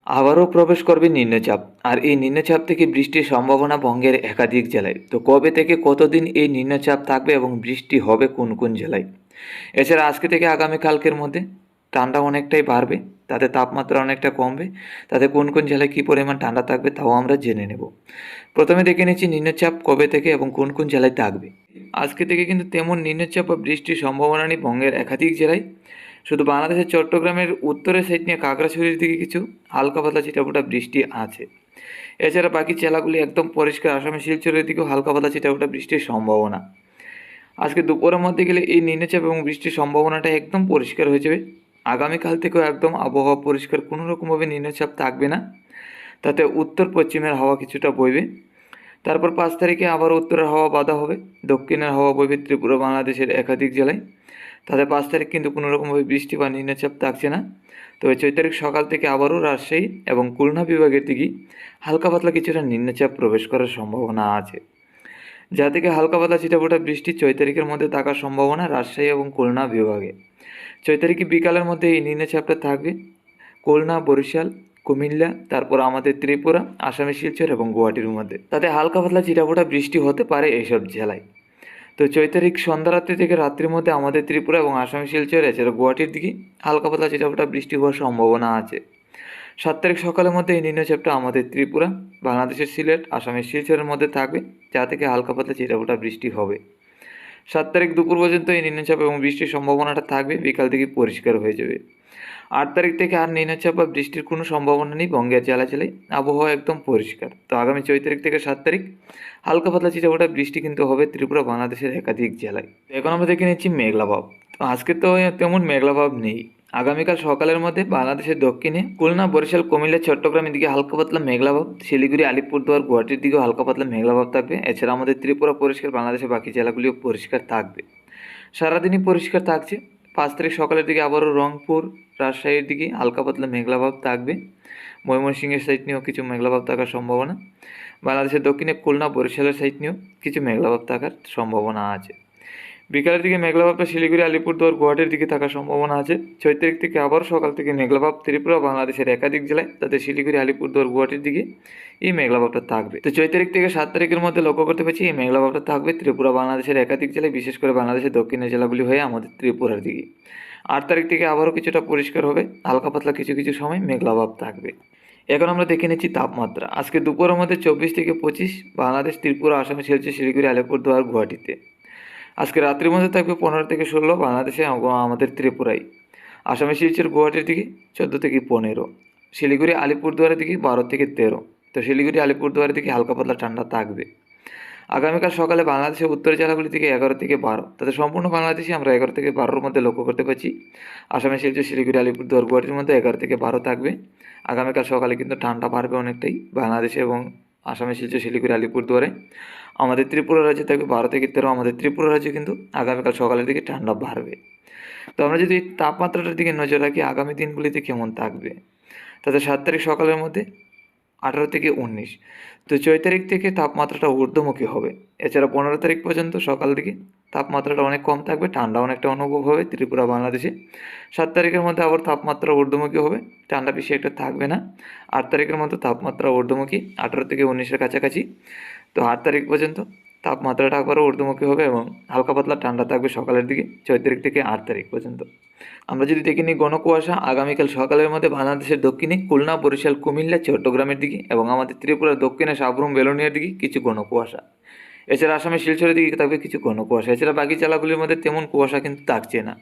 আবারও প্রবেশ করবে নিম্নচাপ। আর এই নিম্নচাপ থেকে বৃষ্টির সম্ভাবনা বঙ্গের একাধিক জেলায়। তো কবে থেকে কতদিন এই নিম্নচাপ থাকবে এবং বৃষ্টি হবে কোন কোন জেলায়? এছাড়া আজকে থেকে আগামীকালকের মধ্যে ঠান্ডা অনেকটাই বাড়বে, তাতে তাপমাত্রা অনেকটা কমবে। তাতে কোন কোন জেলায় কী পরিমাণ ঠান্ডা থাকবে তাও আমরা জেনে নেব। প্রথমে দেখে নিচ্ছি নিম্নচাপ কবে থেকে এবং কোন কোন জেলায় থাকবে। আজকে থেকে কিন্তু তেমন নিম্নচাপ বা বৃষ্টির সম্ভাবনা নেই বঙ্গের একাধিক জেলায়। শুধু বাংলাদেশের চট্টগ্রামের উত্তরের সাইড নিয়ে খাগড়াছড়ির দিকে কিছু হালকা পাতলা ছিটাফোঁটা বৃষ্টি আছে। এছাড়া বাকি জেলাগুলি একদম পরিষ্কার, আসামের শিলচরের দিকেও হালকা পাতলা ছিটাফোঁটা বৃষ্টির সম্ভাবনা। আজকে দুপুরের মধ্যে গেলে এই নিম্নচাপ এবং বৃষ্টির সম্ভাবনাটা একদম পরিষ্কার হয়ে যাবে। আগামীকাল থেকেও একদম আবহাওয়া পরিষ্কার, কোনো রকমভাবে নিম্নচাপ থাকবে না। তাতে উত্তর পশ্চিমের হাওয়া কিছুটা বইবে। তারপর 5 তারিখে আবার উত্তরের হাওয়া বাধা হবে, দক্ষিণের হাওয়া বইবে ত্রিপুরা বাংলাদেশের একাধিক জেলায়। তাতে 5 তারিখ কিন্তু কোনো রকমভাবে বৃষ্টি বা নিম্নচাপ থাকছে না। তবে 6 তারিখ সকাল থেকে আবারও রাজশাহী এবং খুলনা বিভাগের দিকে হালকা পাতলা কিছুটা নিম্নচাপ প্রবেশ করার সম্ভাবনা আছে, যা থেকে হালকা পাতলা ছিটাফোঁটা বৃষ্টি 6 তারিখের মধ্যে থাকার সম্ভাবনা রাজশাহী এবং খুলনা বিভাগে। 6 তারিখে বিকালের মধ্যে এই নিম্নচাপটা থাকবে খুলনা, বরিশাল, কুমিল্লা, তারপর আমাদের ত্রিপুরা, আসামের শিলচর এবং গুয়াহাটির মধ্যে। তাতে হালকা পাতলা ছিটাফোঁটা বৃষ্টি হতে পারে এইসব জেলায়। তো 6 তারিখ সন্ধ্যা রাত্রি থেকে রাত্রির মধ্যে আমাদের ত্রিপুরা এবং আসামের শিলচর এছাড়া গুয়াহাটির দিকে হালকা পাতলা ছিটাফোঁটা বৃষ্টি হওয়ার সম্ভাবনা আছে। 7 তারিখ সকালের মধ্যে এই নিম্নচাপটা আমাদের ত্রিপুরা, বাংলাদেশের সিলেট, আসামের শিলচরের মধ্যে থাকবে, যা থেকে হালকা পাতলা ছিটাফোঁটা বৃষ্টি হবে। 7 তারিখ দুপুর পর্যন্ত এই নিম্নচাপ এবং বৃষ্টির সম্ভাবনাটা থাকবে, বিকাল থেকে পরিষ্কার হয়ে যাবে। 8 তারিখ থেকে আর নিম্নচাপ বা বৃষ্টির কোনো সম্ভাবনা নেই বঙ্গের জেলায় জেলায়, আবহাওয়া একদম পরিষ্কার। তো আগামী 6 তারিখ থেকে 7 তারিখ হালকা পাতলা ছিটাফোঁটা বৃষ্টি কিন্তু হবে ত্রিপুরা বাংলাদেশের একাধিক জেলায়। এখন আমরা দেখে নিচ্ছি মেঘলাভাব। তো আজকে তো তেমন মেঘলাভাব নেই। আগামীকাল সকালের মধ্যে বাংলাদেশের দক্ষিণে খুলনা, বরিশাল, কুমিল্লা, চট্টগ্রামের দিকে হালকা পাতলা মেঘলাভাব, শিলিগুড়ি, আলিপুরদুয়ার, গুয়াহাটির দিকেও হালকা পাতলা মেঘলাভাব থাকবে। এছাড়া আমাদের ত্রিপুরা পরিষ্কার, বাংলাদেশের বাকি জেলাগুলিও পরিষ্কার থাকবে। সারাদিনই পরিষ্কার থাকছে। 5 তারিখ সকালের দিকে আবারও রংপুর, রাজশাহীর দিকে হালকা পাতলা মেঘলাভাব থাকবে। ময়মনসিংহের সাইড নিয়েও কিছু মেঘলাভাব থাকার সম্ভাবনা। বাংলাদেশের দক্ষিণে খুলনা, বরিশালের সাইড নিয়েও কিছু মেঘলাভাব থাকার সম্ভাবনা আছে। বিকালের দিকে মেঘলাভাবটা শিলিগুড়ি, আলিপুরদুয়ার, গুয়াহাটির দিকে থাকার সম্ভাবনা আছে। 6 তারিখ থেকে আবার সকাল থেকে মেঘলাভাব ত্রিপুরা বাংলাদেশের একাধিক জেলায়, তাতে শিলিগুড়ি, আলিপুরদুয়ার, গুয়াহাটির দিকে এই মেঘলাভাবটা থাকবে। তো 6 তারিখ থেকে 7 তারিখের মধ্যে লক্ষ্য করতে পারছি এই মেঘলাভাবটা থাকবে ত্রিপুরা বাংলাদেশের একাধিক জেলায়, বিশেষ করে বাংলাদেশের দক্ষিণের জেলাগুলি হয়ে আমাদের ত্রিপুরার দিকে। 8 তারিখ থেকে আবারও কিছুটা পরিষ্কার হবে, হালকা পাতলা কিছু কিছু সময় মেঘলাভাব থাকবে। এখন আমরা দেখে নিচ্ছি তাপমাত্রা। আজকে দুপুরের মধ্যে 24 থেকে 25 বাংলাদেশ, ত্রিপুরা, আসামে, শিলচর, শিলিগুড়ি, আলিপুরদুয়ার, গুয়াহাটিতে। আজকে রাত্রির মধ্যে থাকবে 15 থেকে 16 বাংলাদেশে আমাদের ত্রিপুরায়। আসামে, শিলচর, গুয়াহাটির দিকে 14 থেকে 15, শিলিগুড়ি, আলিপুরদুয়ারের দিকে 12 থেকে 13। তো শিলিগুড়ি, আলিপুরদুয়ারের দিকে হালকা পাতলা ঠান্ডা থাকবে। আগামীকাল সকালে বাংলাদেশের উত্তরের জেলাগুলি থেকে 11 থেকে 12, তাতে সম্পূর্ণ বাংলাদেশে আমরা 11 থেকে 12-র মধ্যে লক্ষ্য করতে পারছি। আসামে, শিলচর, শিলিগুড়ি, আলিপুরদুয়ার, গুয়াহাটির মধ্যে 11 থেকে 12 থাকবে। আগামীকাল সকালে কিন্তু ঠান্ডা বাড়বে অনেকটাই বাংলাদেশে এবং আসামে, শিলচর, শিলিগুড়ি, আলিপুরদুয়ারে। আমাদের ত্রিপুরা রাজ্যে থাকবে 12 থেকে 13। আমাদের ত্রিপুরা রাজ্যে কিন্তু আগামীকাল সকালের দিকে ঠান্ডা বাড়বে। তো আমরা যদি তাপমাত্রাটার দিকে নজর রাখি আগামী দিনগুলিতে কেমন থাকবে, তাতে 7 তারিখ সকালের মধ্যে 18 থেকে 19। তো 6 তারিখ থেকে তাপমাত্রাটা ঊর্ধ্বমুখী হবে। এছাড়া 15 তারিখ পর্যন্ত সকাল দিকে তাপমাত্রাটা অনেক কম থাকবে, ঠান্ডা অনেকটা অনুভব হবে ত্রিপুরা বাংলাদেশে। 7 তারিখের মধ্যে আবার তাপমাত্রা ঊর্ধ্বমুখী হবে, ঠান্ডা বেশি একটা থাকবে না। 8 তারিখের মধ্যে তাপমাত্রা ঊর্ধ্বমুখী 18 থেকে 19-এর কাছাকাছি। তো 8 তারিখ পর্যন্ত তাপমাত্রাটা একবারও ঊর্ধ্বমুখী হবে এবং হালকা পাতলা ঠান্ডা থাকবে সকালের দিকে 6 তারিখ থেকে 8 তারিখ পর্যন্ত। আমরা যদি দেখে নিই ঘনকুয়াশা, আগামীকাল সকালের মধ্যে বাংলাদেশের দক্ষিণে খুলনা, বরিশাল, কুমিল্লা, চট্টগ্রামের দিকে এবং আমাদের ত্রিপুরার দক্ষিণে সাবরুম, বেলোনিয়ার দিকে কিছু ঘনকুয়াশা। এছাড়া আসামের শিলচরের দিকে থাকবে কিছু ঘনকুয়াশা। এছাড়া বাকি জেলাগুলির মধ্যে তেমন কুয়াশা কিন্তু থাকছে না।